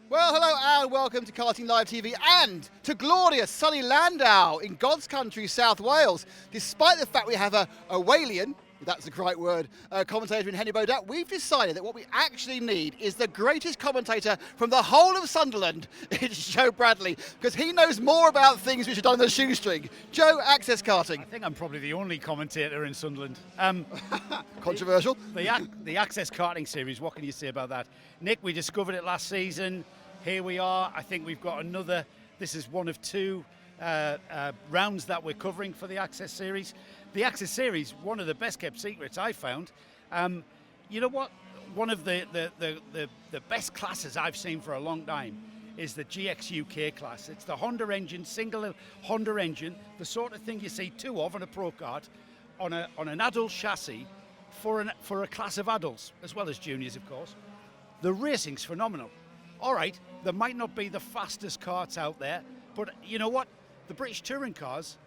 Well, hello and welcome to Karting Live TV and to glorious sunny Llandow in God's country, South Wales. Despite the fact we have a Walian, if that's the right word, commentator in Henry Bodett, we've decided that what we actually need is the greatest commentator from the whole of Sunderland. It's Joe Bradley, because he knows more about things which are done on the shoestring. Joe, Access Karting. I think I'm probably the only commentator in Sunderland. Controversial. The Access Karting series, what can you say about that? Nick, we discovered it last season. Here we are. I think we've got another. This is one of two rounds that we're covering for the Access series. The Access series, one of the best kept secrets I found. You know what? One of the best classes I've seen for a long time is the GX UK class. It's the Honda engine, single Honda engine, the sort of thing you see two of on a pro kart, on an adult chassis for a class of adults as well as juniors, of course. The racing's phenomenal. All right, there might not be the fastest karts out there, but you know what? The British touring cars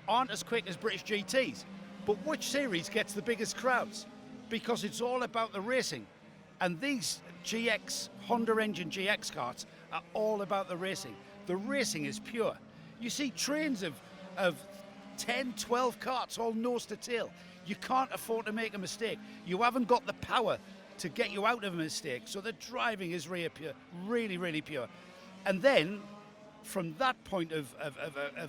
aren't as quick as British GTs. But which series gets the biggest crowds? Because it's all about the racing. And these GX, Honda engine GX karts are all about the racing. The racing is pure. You see trains of 10, 12 karts all nose to tail. You can't afford to make a mistake. You haven't got the power to get you out of a mistake. So the driving is really pure, really pure. And then, from that point of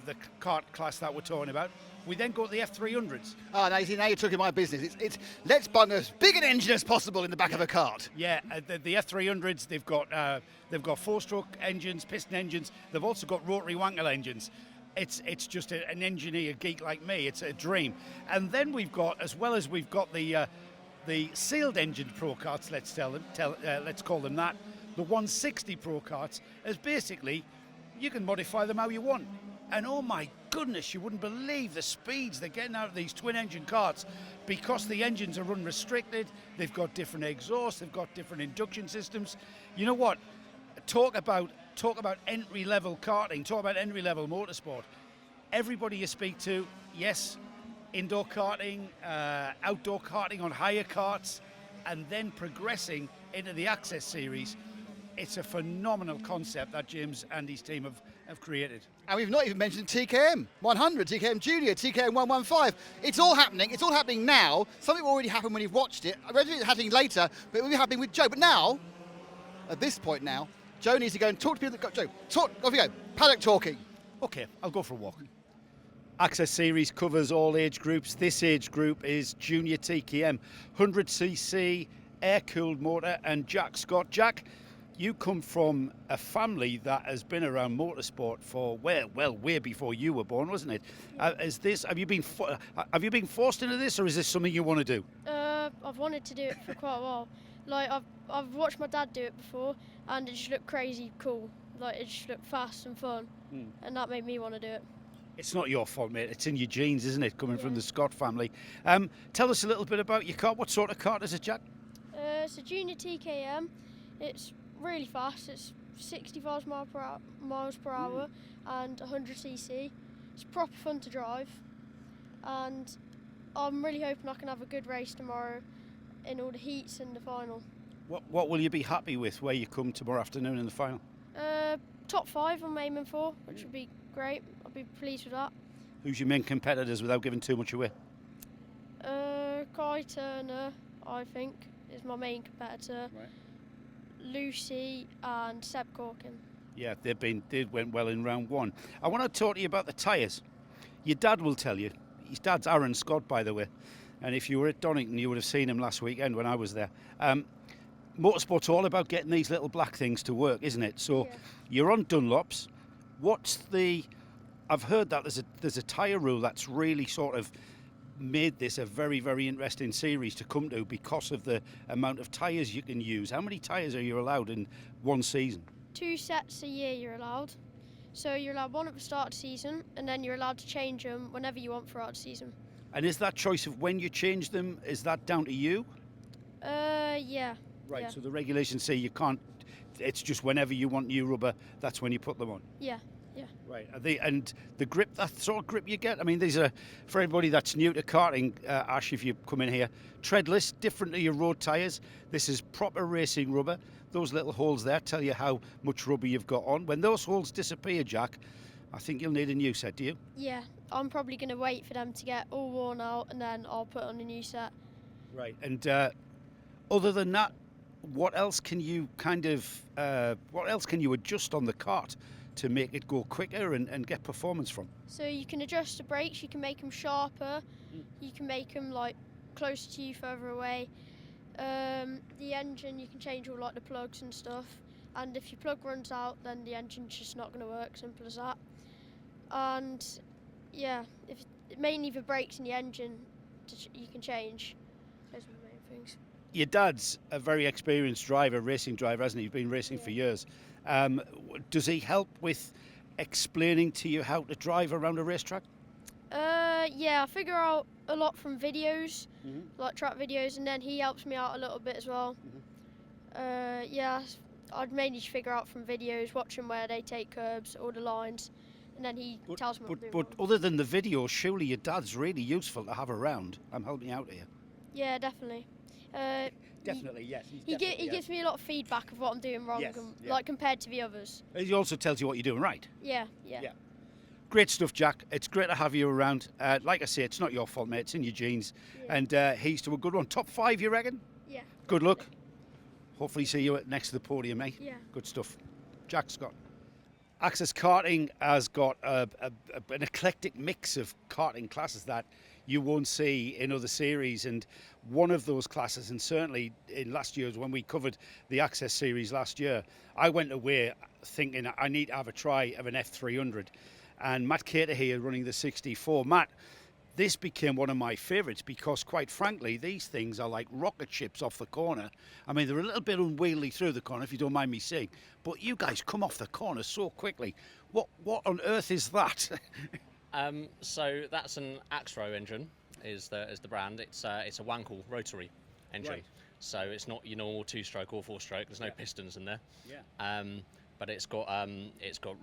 the kart class that we're talking about, we then go to the F300s. Ah, now you're talking my business. It's let's bung as big an engine as possible in the back of a kart. Yeah, the F300s, they've got four-stroke engines, piston engines. They've also got rotary wankel engines. It's just an engineer geek like me. It's a dream. And then we've got, as well as we've got the sealed engine pro karts, let's call them that. The 160 pro karts, as basically you can modify them how you want. And oh my goodness, you wouldn't believe the speeds they're getting out of these twin engine karts, because the engines are unrestricted. They've got different exhausts, they've got different induction systems. You know what? Talk about entry level karting, talk about entry level motorsport. Everybody you speak to, yes, indoor karting, outdoor karting on higher karts, and then progressing into the Access series. It's a phenomenal concept that James and his team have created. And we've not even mentioned TKM 100, TKM Junior, TKM 115. It's all happening. It's all happening now. Something will already happen when you've watched it. I read it's happening later, but it will be happening with Joe. But now, at this point now, Joe needs to go and talk to people. Joe, talk. Off you go. Paddock talking. Okay, I'll go for a walk. Access series covers all age groups. This age group is Junior TKM, 100cc, air-cooled motor, and Jack Scott. Jack, you come from a family that has been around motorsport for way before you were born, wasn't it? Have you been forced into this, or is this something you want to do? I've wanted to do it for quite a while. Like I've watched my dad do it before, and it just looked crazy cool. Like it just looked fast and fun, and that made me want to do it. It's not your fault, mate. It's in your genes, isn't it? Coming from the Scott family. Tell us a little bit about your car. What sort of car is it, Jack? It's a Junior TKM. It's really fast. It's 65 miles per hour and 100cc. It's proper fun to drive, and I'm really hoping I can have a good race tomorrow in all the heats and the final. What will you be happy with where you come tomorrow afternoon in the final? Top 5 I'm aiming for, which would be great. I'll be pleased with that. Who's your main competitors without giving too much away? Kai Turner, I think, is my main competitor. Right. Lucy and Seb Corkin. Yeah, they went well in round 1. I want to talk to you about the tyres. Your dad will tell you. His dad's Aaron Scott, by the way. And if you were at Donington, you would have seen him last weekend when I was there. Motorsport's all about getting these little black things to work, isn't it? So you're on Dunlops. I've heard that there's a tyre rule that's really sort of made this a very, very interesting series to come to because of the amount of tyres you can use. How many tyres are you allowed in one season? 2 sets a year you're allowed. So you're allowed one at the start of the season, and then you're allowed to change them whenever you want throughout the season. And is that choice of when you change them, is that down to you? Yeah. Right, Yeah. so the regulations say you can't, it's just whenever you want new rubber, that's when you put them on. Yeah. Yeah. Right. And the grip, that sort of grip you get, I mean, these are, for everybody that's new to karting, Ash, if you come in here, treadless, different to your road tyres. This is proper racing rubber. Those little holes there tell you how much rubber you've got on. When those holes disappear, Jack, I think you'll need a new set, do you? Yeah, I'm probably going to wait for them to get all worn out and then I'll put on a new set. Right. And other than that, what else can you adjust on the kart to make it go quicker and get performance from? So you can adjust the brakes, you can make them sharper, you can make them like closer to you, further away. The engine, you can change all like the plugs and stuff. And if your plug runs out, then the engine's just not going to work, simple as that. And yeah, mainly the brakes and the engine you can change. Those are the main things. Your dad's a very experienced driver, racing driver, hasn't he? He's been racing for years. Does he help with explaining to you how to drive around a racetrack? Yeah, I figure out a lot from videos, like track videos, and then he helps me out a little bit as well. Yeah, I'd mainly just figure out from videos, watching where they take curbs, all the lines, and then he tells me what to do. But other than the video, surely your dad's really useful to have around. I'm helping you out here. Yeah, definitely. Definitely, yes. He gives me a lot of feedback of what I'm doing wrong, like compared to the others. He also tells you what you're doing right. Yeah. Great stuff, Jack. It's great to have you around. Like I say, it's not your fault, mate. It's in your genes. Yeah. And he's to a good one. Top 5, you reckon? Yeah. Good luck. Hopefully see you next to the podium, mate. Yeah. Good stuff. Jack Scott. Access Karting has got an eclectic mix of karting classes that you won't see in other series, and one of those classes, and certainly in last year's when we covered the Access series last year, I went away thinking I need to have a try of an F300, and Matt Cater here running the 64. Matt, this became one of my favourites because, quite frankly, these things are like rocket ships off the corner. I mean, they're a little bit unwieldy through the corner, if you don't mind me saying, but you guys come off the corner so quickly. What on earth is that? So that's an Axro engine, is the brand. It's a Wankel rotary engine. Right. So it's not your normal 2-stroke or 4-stroke. There's no pistons in there. Yeah. But it's got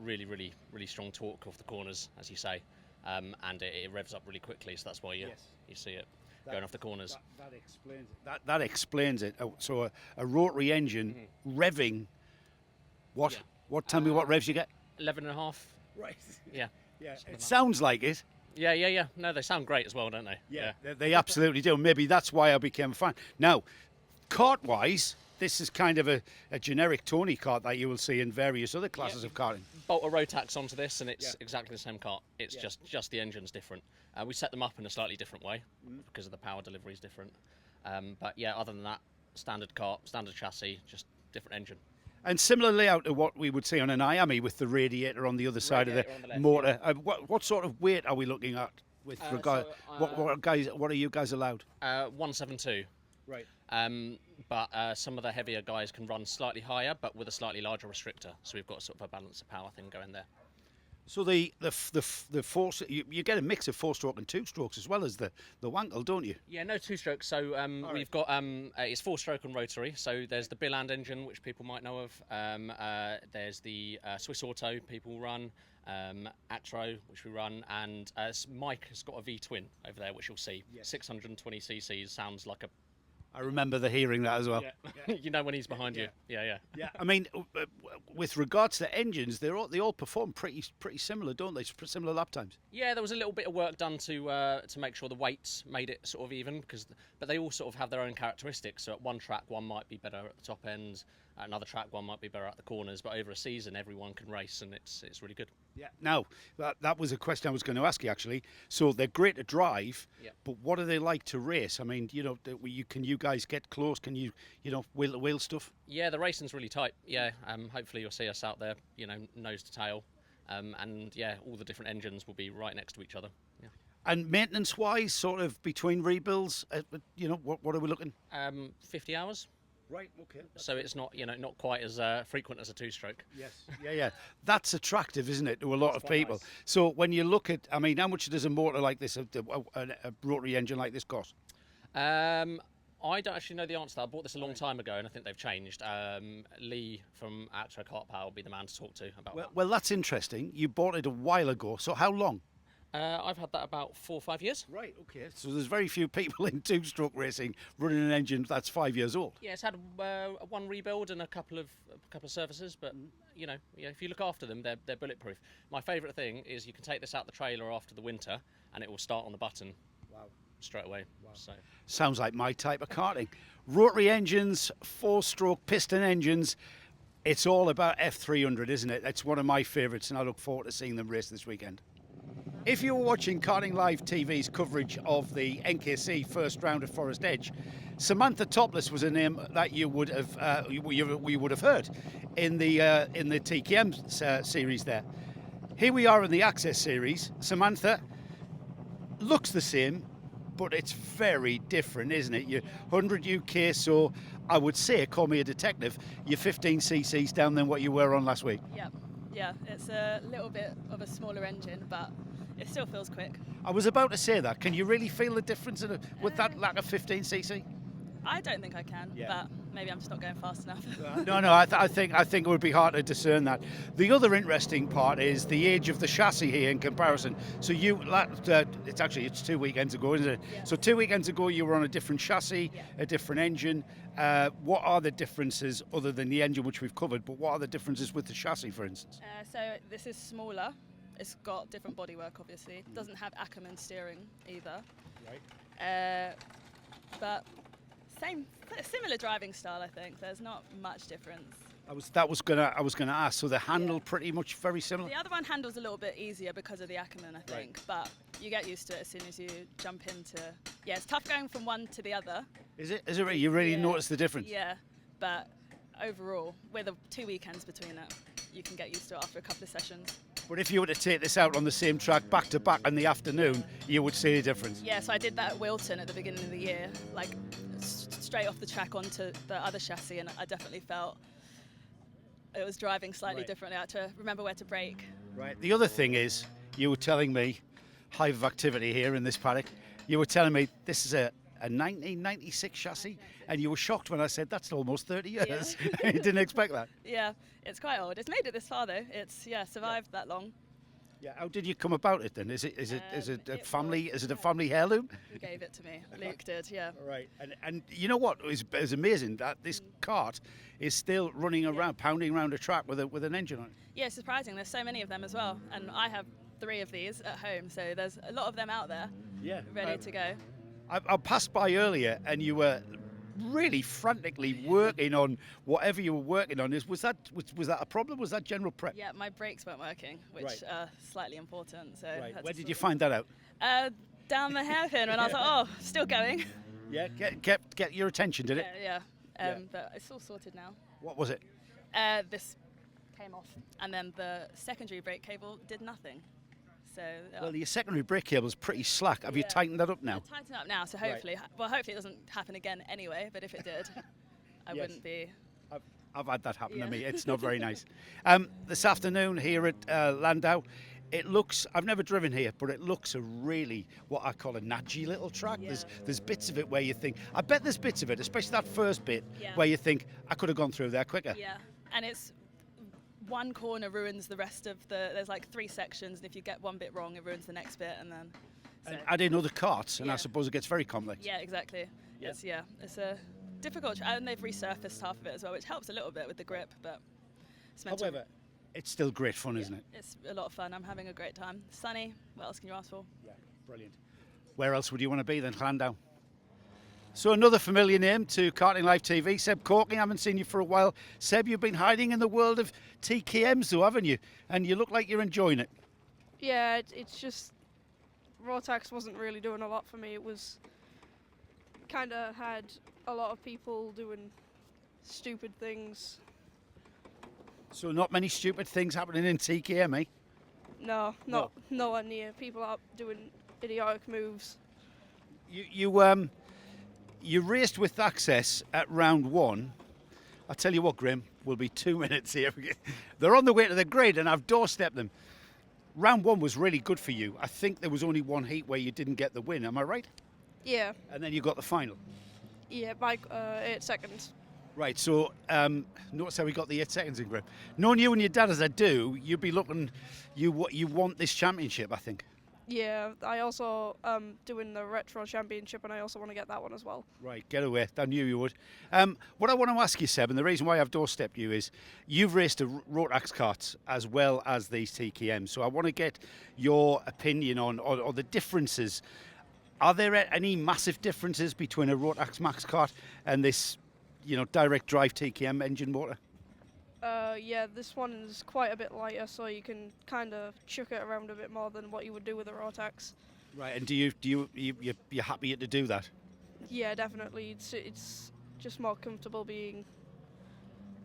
really strong torque off the corners, as you say, and it revs up really quickly. So that's why you see it going off the corners. That explains it. That explains it. So a rotary engine revving. What? Yeah. What? Tell me what revs you get. 11.5. Right. Yeah. Yeah. It sounds like it. Yeah. No, they sound great as well, don't they? Yeah. They absolutely do. Maybe that's why I became a fan. Now, kart-wise, this is kind of a generic Tony kart that you will see in various other classes of karting. Bolt a Rotax onto this, and it's exactly the same kart. It's just the engine's different. We set them up in a slightly different way because of the power delivery is different. But yeah, other than that, standard kart, standard chassis, just different engine. And similar layout to what we would see on an IAME with the radiator on the other side of the left, motor. What sort of weight are we looking at with regard? What are you guys allowed? 172. Right. But some of the heavier guys can run slightly higher, but with a slightly larger restrictor. So we've got sort of a balance of power thing going there. So the four, you get a mix of 4-stroke and 2-strokes as well as the Wankel, don't you? Yeah, no 2-stroke. So we've got it's 4-stroke and rotary. So there's the Billand engine, which people might know of. There's the Swiss Auto people run, Actro, which we run, and Mike has got a V-twin over there, which you'll see. 620 cc's sounds like a. I remember hearing that as well. Yeah. You know when he's behind you. Yeah. I mean, with regards to engines, they all perform pretty similar, don't they? Similar lap times. Yeah, there was a little bit of work done to make sure the weights made it sort of even, but they all sort of have their own characteristics. So at one track, one might be better at the top end. At another track, one might be better at the corners. But over a season, everyone can race, and it's really good. Yeah. Now, that was a question I was going to ask you actually. So they're great to drive, but what are they like to race? I mean, can you guys get close? Can you wheel to wheel stuff? Yeah, the racing's really tight. Yeah. Hopefully you'll see us out there, nose to tail, and yeah, all the different engines will be right next to each other. Yeah. And maintenance-wise, sort of between rebuilds, what are we looking? 50 hours. Right, okay. So it's not, not quite as frequent as a 2-stroke. Yes. Yeah. That's attractive, isn't it, to a lot of people? Nice. So when you look at, I mean, how much does a motor like this, a rotary engine like this cost? I don't actually know the answer. I bought this a long time ago, and I think they've changed. Lee from Actra Kart Power will be the man to talk to about that. Well, that's interesting. You bought it a while ago. So how long? I've had that about 4 or 5 years. Right, okay. So there's very few people in two-stroke racing running an engine that's 5 years old. Yeah, it's had one rebuild and a couple of services, but you know, if you look after them, they're bulletproof. My favourite thing is you can take this out the trailer after the winter, and it will start on the button. Wow. Straight away. Wow. So. Sounds like my type of karting. Rotary engines, 4-stroke piston engines. It's all about F300, isn't it? It's one of my favourites, and I look forward to seeing them race this weekend. If you were watching Karting Live TV's coverage of the NKC first round at Forest Edge, Samantha Topless was a name that you would have you would have heard in the TKM series there. Here we are in the Access series. Samantha looks the same, but it's very different, isn't it? You're 100 UK, so I would say, call me a detective, you're 15 cc's down than what you were on last week. Yeah, it's a little bit of a smaller engine, but it still feels quick. I was about to say that. Can you really feel the difference with that lack of 15cc? I don't think I can, but maybe I'm just not going fast enough. No, I think it would be hard to discern that. The other interesting part is the age of the chassis here in comparison. So it's 2 weekends ago, isn't it? Yeah. So 2 weekends ago you were on a different chassis, a different engine. What are the differences other than the engine, which we've covered? But what are the differences with the chassis, for instance? So this is smaller. It's got different bodywork, obviously. It doesn't have Ackerman steering either. Right. But similar driving style, I think. There's not much difference. I was gonna ask. So the handle pretty much very similar. The other one handles a little bit easier because of the Ackerman, I think. But you get used to it as soon as you jump into. Yeah, it's tough going from one to the other. Is it? Is it? You really notice the difference? Yeah, but overall, with the 2 weekends between it, you can get used to it after a couple of sessions. But if you were to take this out on the same track back to back in the afternoon, you would see a difference. Yeah, so I did that at Wilton at the beginning of the year, like straight off the track onto the other chassis, and I definitely felt it was driving slightly differently. I had to remember where to brake. Right. The other thing is, you were telling me, hive of activity here in this paddock, you were telling me this is a 1996 chassis, and you were shocked when I said that's almost 30 years. Yeah. You didn't expect that. Yeah, it's quite old. It's made it this far though. It's survived that long. Yeah. How did you come about it then? Is it a family? Was, Is it a family heirloom? Who gave it to me? Luke did. Yeah. Right. And you know what is amazing, that this kart is still running around, pounding around a track with an engine on it. Yeah, it's surprising. There's so many of them as well, and I have 3 of these at home, so there's a lot of them out there. Yeah. Ready to go. I passed by earlier, and you were really frantically working on whatever you were working on. Was that a problem? Was that general prep? Yeah, my brakes weren't working, which are slightly important. So Where did you find that out? Down the hairpin, when I was like, oh, still going. Yeah, get your attention, did it? Yeah. But it's all sorted now. What was it? This came off, and then the secondary brake cable did nothing. So well, your secondary brake cable is pretty slack. Have you tightened that up now? I'll tighten up now, so hopefully, hopefully it doesn't happen again anyway. But if it did, I wouldn't be. I've had that happen to me. It's not very nice. This afternoon here at Llandow, it looks, I've never driven here, but it looks a really, what I call a natty little track. Yeah. There's bits of it where you think, I bet there's bits of it, especially that first bit, where you think, I could have gone through there quicker. Yeah, and it's one corner ruins the rest of there's like 3 sections, and if you get one bit wrong, it ruins the next bit, and then. So. And add in other carts, and I suppose it gets very complex. Yeah, exactly. Yeah. It's a difficult, and they've resurfaced half of it as well, which helps a little bit with the grip, but it's meant However, it's still great fun, isn't it? It's a lot of fun. I'm having a great time. Sunny. What else can you ask for? Yeah, brilliant. Where else would you want to be than Llandow? So another familiar name to Karting Live TV, Seb Corking. I haven't seen you for a while. Seb, you've been hiding in the world of TKMs though, haven't you? And you look like you're enjoying it. Yeah, it's just Rotax wasn't really doing a lot for me. It was kind of had a lot of people doing stupid things. So not many stupid things happening in TKM, eh? No, nowhere near. People are doing idiotic moves. You raced with Access at round 1. I tell you what, Grim, we'll be 2 minutes here. They're on the way to the grid, and I've doorstepped them. Round 1 was really good for you. I think there was only one heat where you didn't get the win. Am I right? Yeah. And then you got the final. Yeah, by 8 seconds. Right, so notice how we got the 8 seconds in grip. Knowing you and your dad as I do, you'd be looking, you want this championship, I think. Yeah, I also doing the retro championship, and I also want to get that one as well. Right, get away. I knew you would. What I want to ask you, Seb, and the reason why I've doorstepped you is you've raced a Rotax karts as well as these TKMs. So I want to get your opinion on the differences. Are there any massive differences between a Rotax Max kart and this, direct drive TKM engine motor? Yeah, this one is quite a bit lighter, so you can kind of chuck it around a bit more than what you would do with a Rotax. Right, and you're happy to do that? Yeah, definitely. It's just more comfortable being.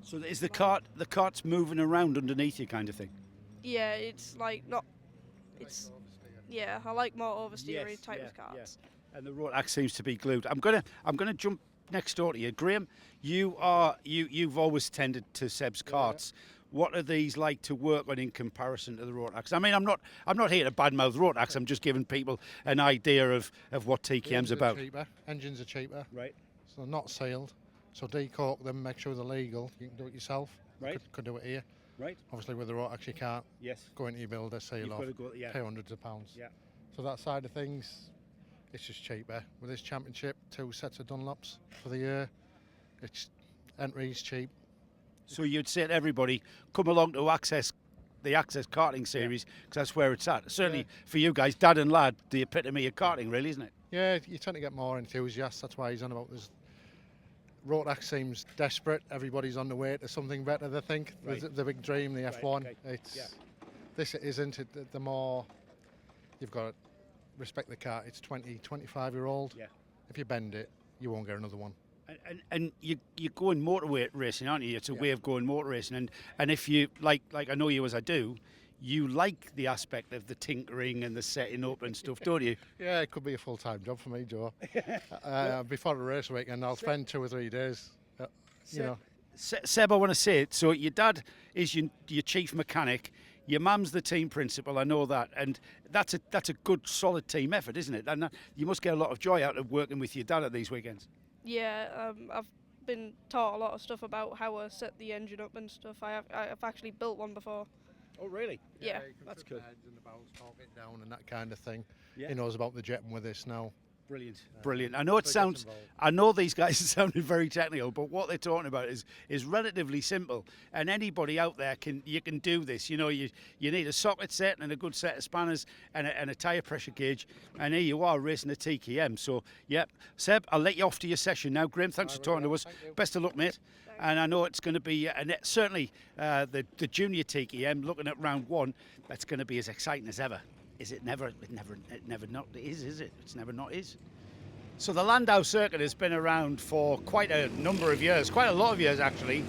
So is the cart's moving around underneath you, kind of thing? Yeah, it's like not. It's. Yeah, I like more oversteery type of karts. Yes. And the Rotax seems to be glued. I'm gonna jump next door to you, Graham. You've always tended to Seb's karts. What are these like to work on in comparison to the Rotax? I mean, I'm not here to badmouth Rotax. I'm just giving people an idea of what TKM's about. Engines are cheaper. Right. So they're not sealed. So decork them, make sure they're legal. You can do it yourself. Right. Could do it here. Right. Obviously with the Rotax you can't Yes. go into your builder, seal You've off, got to go, yeah. pay hundreds of pounds. Yeah. So that side of things, it's just cheaper. With this championship, 2 sets of Dunlops for the year. It's entry's cheap. So you'd say to everybody, come along to the Access Karting Series, because that's where it's at. Certainly for you guys, Dad and Lad, the epitome of karting, really, isn't it? Yeah, you tend to get more enthusiasts. That's why he's on about this. Rotax seems desperate. Everybody's on the way to something better, they think. Right. The big dream, the F1. Okay. It's This isn't. The more you've got to respect the car. It's 20, 25-year-old. Yeah. If you bend it, you won't get another one. And you're going motorway racing, aren't you? It's a way of going motor racing. And if you, like I know you as I do, you like the aspect of the tinkering and the setting up and stuff, don't you? Yeah, it could be a full-time job for me, Joe. Before the race weekend, I'll spend 2 or 3 days, Seb, I want to say it. So your dad is your chief mechanic. Your mum's the team principal, I know that, and that's a good, solid team effort, isn't it? And you must get a lot of joy out of working with your dad at these weekends. Yeah, I've been taught a lot of stuff about how I set the engine up and stuff. I've actually built one before. Oh, really? Yeah. That's good. The heads and the bows, talk it down and that kind of thing. Yeah. He knows about the jetting with this now. Brilliant. I know it sounds. I know these guys are sounding very technical, but what they're talking about is relatively simple. And anybody out there can do this. You need a socket set and a good set of spanners and a tyre pressure gauge. And here you are racing a TKM. So Seb, I'll let you off to your session now. Graham, thanks for talking to us. Best of luck, mate. And I know it's going to be certainly the junior TKM. Looking at round 1, that's going to be as exciting as ever. Is it never? It never not is it? It's never not is. So the Llandow circuit has been around for quite a number of years, quite a lot of years actually.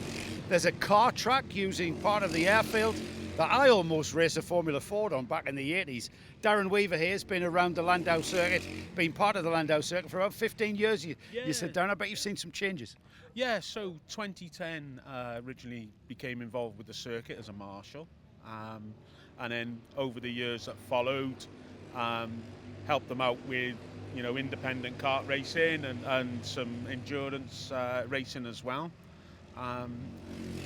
There's a car track using part of the airfield that I almost raced a Formula Ford on back in the 80s. Darren Weaver here has been around the Llandow circuit, been part of the Llandow circuit for about 15 years. You said, Darren, I bet you've seen some changes. Yeah, so 2010 originally became involved with the circuit as a marshal. And then over the years that followed, helped them out with independent kart racing and some endurance racing as well.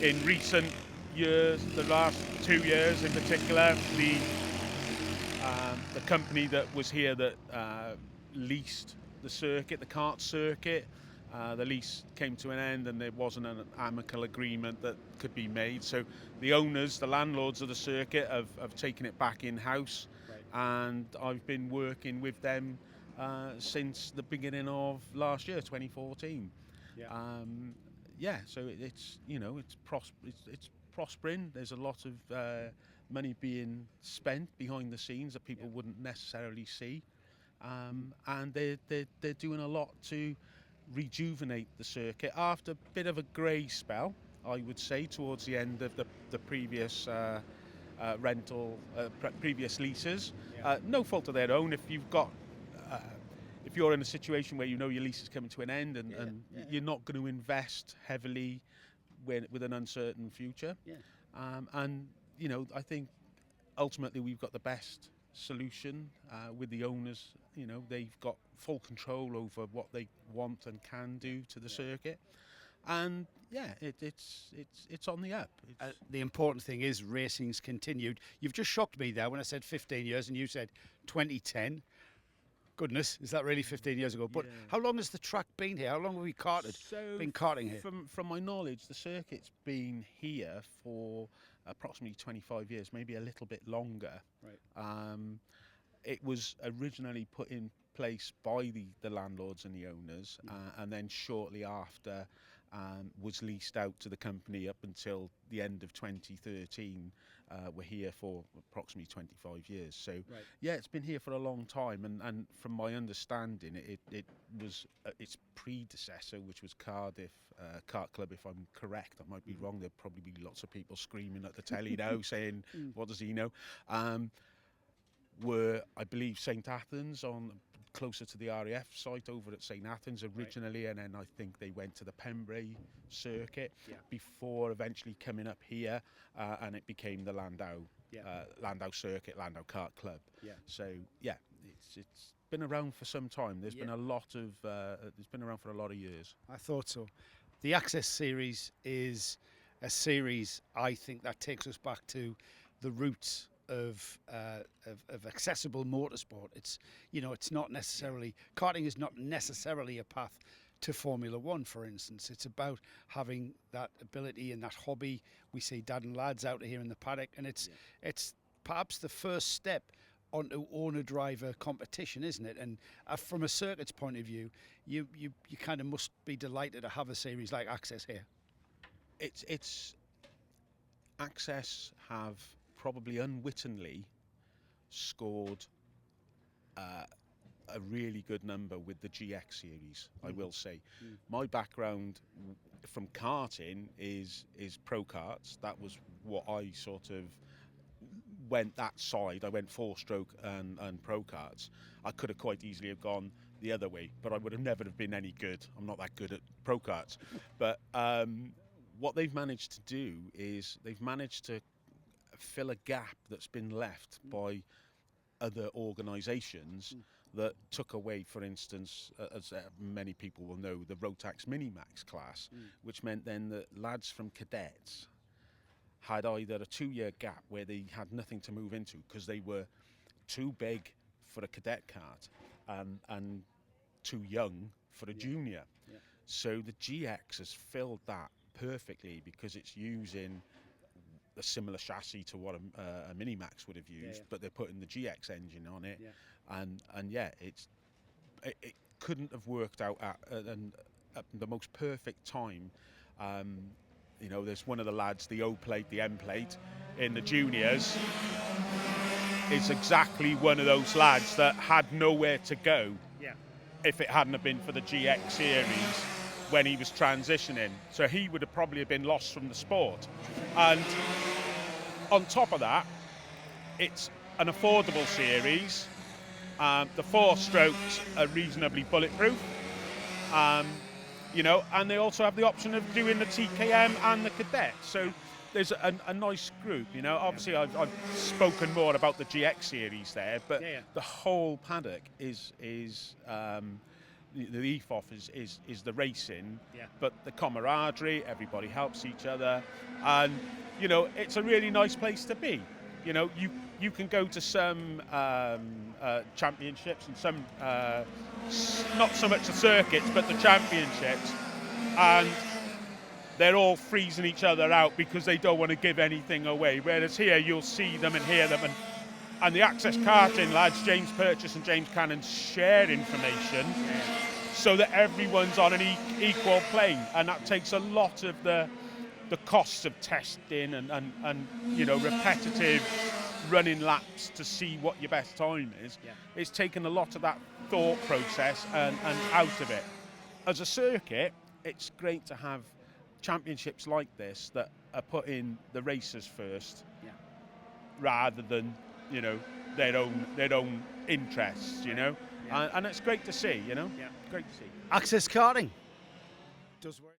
In recent years, the last 2 years in particular, the company that was here that leased the circuit, the kart circuit, the lease came to an end and there wasn't an amicable agreement that could be made. So the owners, the landlords of the circuit have taken it back in-house. Right. And I've been working with them since the beginning of last year, 2014. So it's prospering. There's a lot of money being spent behind the scenes that people wouldn't necessarily see. And they're doing a lot to rejuvenate the circuit after a bit of a grey spell, I would say, towards the end of the previous previous leases. No fault of their own. If you're in a situation where your lease is coming to an end and you're not going to invest heavily with an uncertain future. I think ultimately we've got the best solution with the owners. You know, they've got full control over what they want and can do to the circuit, and yeah, it's on the up. The important thing is racing's continued. You've just shocked me there when I said 15 years and you said 2010. Goodness, is that really 15 years ago? But how long has the track been here? How long have we been karting here? From my knowledge, the circuit's been here for approximately 25 years, maybe a little bit longer. Right. It was originally put in place by the landlords and the owners, and then shortly after was leased out to the company up until the end of 2013. We're here for approximately 25 years. So, yeah, it's been here for a long time. And from my understanding, it was its predecessor, which was Cardiff Kart Club, if I'm correct. I might be wrong. There'll probably be lots of people screaming at the telly now saying, what does he know? Were, I believe, St Athens closer to the RAF site over at St Athens originally, and then I think they went to the Pembrey circuit before eventually coming up here, and it became the Llandow circuit, Llandow Kart Club. So yeah, it's been around for some time. There's been a lot of it's been around for a lot of years. I thought so. The Access Series is a series, I think, that takes us back to the roots of accessible motorsport. It's, you know, it's not necessarily, karting is not necessarily a path to Formula One, for instance. It's about having that ability and that hobby. We see dad and lads out here in the paddock, and it's perhaps the first step onto owner-driver competition, isn't it? And from a circuit's point of view, you kind of must be delighted to have a series like Access here. It's Access have probably unwittingly scored a really good number with the GX series, I will say. My background from karting is pro karts. That was what I sort of went that side. I went four-stroke and pro karts. I could have quite easily have gone the other way, but I would have never have been any good. I'm not that good at pro karts. But what they've managed to do is they've managed to fill a gap that's been left by other organisations that took away, for instance, as many people will know, the Rotax Minimax class, which meant then that lads from cadets had either a 2-year gap where they had nothing to move into because they were too big for a cadet kart and too young for a junior. So the GX has filled that perfectly because it's using a similar chassis to what a Minimax would have used, but they're putting the GX engine on it, and it couldn't have worked out at the most perfect time. You know, there's one of the lads, the O plate, the M plate in the juniors, is exactly one of those lads that had nowhere to go if it hadn't have been for the GX series when he was transitioning. So he would have probably been lost from the sport. And on top of that, it's an affordable series. The 4-strokes are reasonably bulletproof. You know, and they also have the option of doing the TKM and the cadet. So there's a nice group, you know. Obviously, I've spoken more about the GX series there, but the whole paddock is the ethos is the racing, but the camaraderie, everybody helps each other, and you know, it's a really nice place to be. You know, you can go to some championships and some not so much the circuits but the championships, and they're all freezing each other out because they don't want to give anything away, whereas here you'll see them and hear them, and the Access Karting lads, James Purchase and James Cannon, share information so that everyone's on an equal plane, and that takes a lot of the costs of testing and you know, repetitive running laps to see what your best time is. It's taken a lot of that thought process and out of it. As a circuit, it's great to have championships like this that are putting the racers first, rather than, you know, their own interests, you know, and it's great to see, you know. Great to see. Access Karting does work.